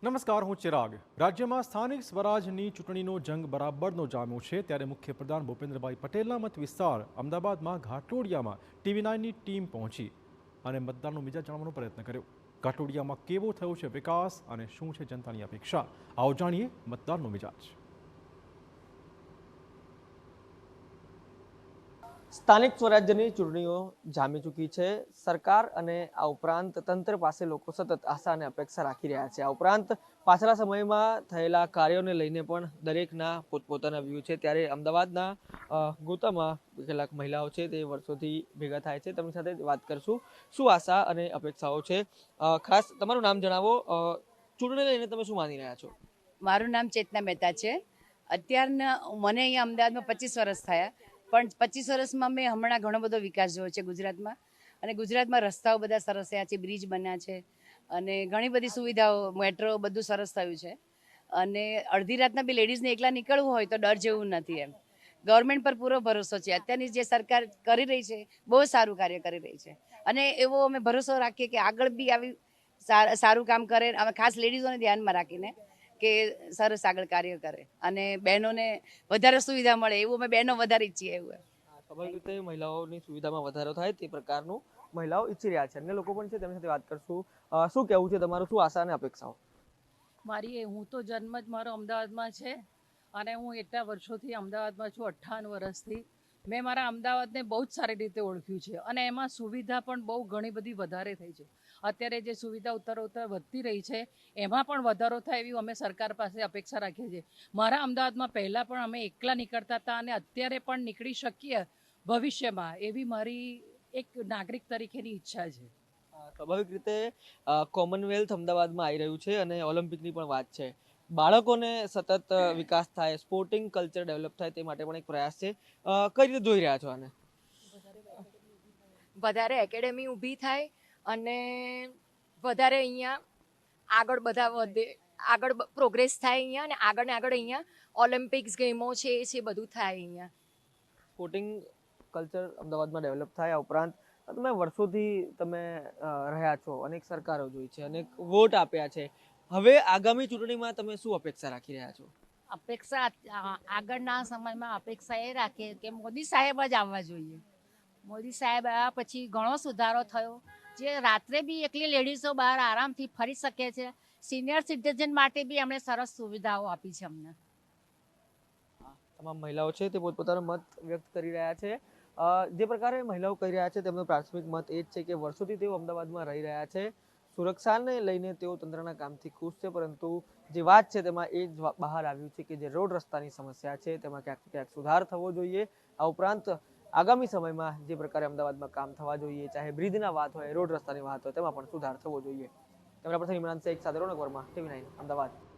નમસ્કાર, હું ચિરાગ. રાજ્યમાં સ્થાનિક સ્વરાજની ચૂંટણીનો જંગ બરાબરનો જામ્યો છે ત્યારે મુખ્યપ્રધાન ભૂપેન્દ્રભાઈ પટેલના મત વિસ્તાર અમદાવાદમાં ઘાટલોડિયામાં TV9ની ટીમ પહોંચી અને મતદારનો મિજાજ જાણવાનો પ્રયત્ન કર્યો. ઘાટલોડિયામાં કેવો થયો છે વિકાસ અને શું છે જનતાની અપેક્ષા, આવો જાણીએ મતદારનો મિજાજ. સ્થાનિક સ્વરાજ્યની ચૂંટણીઓ જામી ચૂકી છે. સરકાર અને આ ઉપરાંત તંત્ર પાસે લોકો સતત આશા અને અપેક્ષા રાખી રહ્યા છે. આ ઉપરાંત પાછલા સમયમાં થયેલા કાર્યોને લઈને પણ દરેકના પોતપોતાના વ્યૂ છે. ત્યારે અમદાવાદના ગોતામાં કેટલાક મહિલાઓ છે તે વર્ષોથી ભેગા થાય છે. તેમની સાથે વાત કરશું. શું આશા અને અપેક્ષાઓ છે? ખાસ તમારું નામ જણાવો. ચૂંટણી લઈને તમે શું માની રહ્યા છો? મારું નામ ચેતના મહેતા છે. અત્યારના મને અહીંયા અમદાવાદમાં 25 વર્ષ થયા, પણ 25 વર્ષમાં મેં હમણાં ઘણો બધો વિકાસ જોયો છે ગુજરાતમાં. અને ગુજરાતમાં રસ્તાઓ બધા સરસ થયા છે, બ્રિજ બન્યા છે અને ઘણી બધી સુવિધાઓ, મેટ્રો બધું સરસ થયું છે. અને અડધી રાતના બી લેડીઝને એકલા નીકળવું હોય તો ડર જેવું નથી. એમ ગવર્મેન્ટ પર પૂરો ભરોસો છે. અત્યારની જે સરકાર કરી રહી છે બહુ સારું કાર્ય કરી રહી છે અને એવો અમે ભરોસો રાખીએ કે આગળ બી આવી સારું કામ કરે. અમે ખાસ લેડીઝોને ધ્યાનમાં રાખીને કે સરસ આગળ કાર્ય કરે અને બહેનોને વધારે સુવિધા મળે એવું અમે બહેનો વધારે ઈચ્છીએ. એવું સ્વાભાવિક રીતે મહિલાઓની સુવિધામાં વધારો થાય તે પ્રકારનું મહિલાઓ ઈચ્છી રહ્યા છે. અન્ય લોકો પણ છે, તેમની સાથે વાત કરશું. શું કહેવું છે તમારું? શું આશા અને અપેક્ષાઓ? હું તો જન્મ જ મારો અમદાવાદમાં છે અને હું એટલા વર્ષોથી અમદાવાદમાં છું, 58 વર્ષથી. મેં મારા અમદાવાદને બહુ જ સારી રીતે ઓળખ્યું છે અને એમાં સુવિધા પણ બહુ ઘણી બધી વધારે થઈ છે. અત્યારે જે સુવિધા ઉત્તરોત્તર વધતી રહી છે એમાં પણ વધારો થાય એવી અમે સરકાર પાસે અપેક્ષા રાખીએ છીએ. મારા અમદાવાદમાં પહેલાં પણ અમે એકલા નીકળતા હતા અને અત્યારે પણ નીકળી શકીએ ભવિષ્યમાં, એવી મારી એક નાગરિક તરીકેની ઈચ્છા છે. સ્વાભાવિક રીતે કોમનવેલ્થ અમદાવાદમાં આવી રહ્યું છે અને ઓલિમ્પિકની પણ વાત છે. બાળકોને સતત વિકાસ થાય, સ્પોર્ટિંગ કલ્ચર ડેવલપ થાય તે માટે પણ એક પ્રયાસ છે. કઈ રીતે જોઈ રહ્યા છો આને? વધારે એકેડેમી ઊભી થાય અને વધારે અહીંયા આગળ બધા વધે, આગળ પ્રોગ્રેસ થાય અહીંયા અને આગળ ને આગળ અહીંયા ઓલિમ્પિક્સ ગેમો છે એ છે બધું થાય અહીંયા. સ્પોર્ટિંગ કલ્ચર અમદાવાદમાં ડેવલપ થાય. આ ઉપરાંત તમે વર્ષોથી રહ્યા છો, અનેક સરકારો જોઈ છે, અનેક વોટ આપ્યા છે. હવે આગામી ચૂંટણીમાં તમે શું અપેક્ષા રાખી રહ્યા છો? અપેક્ષા આગળના સમયમાં અપેક્ષા એ રાખીએ કે મોદી સાહેબ જ આવવા જોઈએ. મોદી સાહેબ આવ્યા પછી ઘણો સુધારો થયો. જે રાત્રે બી એકલી લેડીઝો બહાર આરામથી ફરી શકે છે. સિનિયર સિટીઝન માટે બી એમણે સરસ સુવિધાઓ આપી છે અમને. તમામ મહિલાઓ છે તે પોતપોતાનો મત વ્યક્ત કરી રહ્યા છે. જે પ્રકારે મહિલાઓ કહી રહ્યા છે તેમનો પ્રાથમિક મત એ જ છે કે વર્ષોથી તેઓ અમદાવાદમાં રહી રહ્યા છે. સુરક્ષાને લઈને તેઓ તંત્રના કામથી ખુશ છે, પરંતુ જે વાત છે તેમાં એ જ બહાર આવ્યું છે કે જે રોડ રસ્તાની સમસ્યા છે તેમાં ક્યાંક સુધાર થવો જોઈએ. આ ઉપરાંત આગામી સમયમાં જે પ્રકારે અમદાવાદમાં કામ થવા જોઈએ, ચાહે બ્રિજના વાત હોય, રોડ રસ્તાની વાત હોય, તેમાં પણ સુધાર થવો જોઈએ. કેમેરા પર્સન ઇમરાન શેખ સાથે રોનક વર્મા, TV9 અમદાવાદ.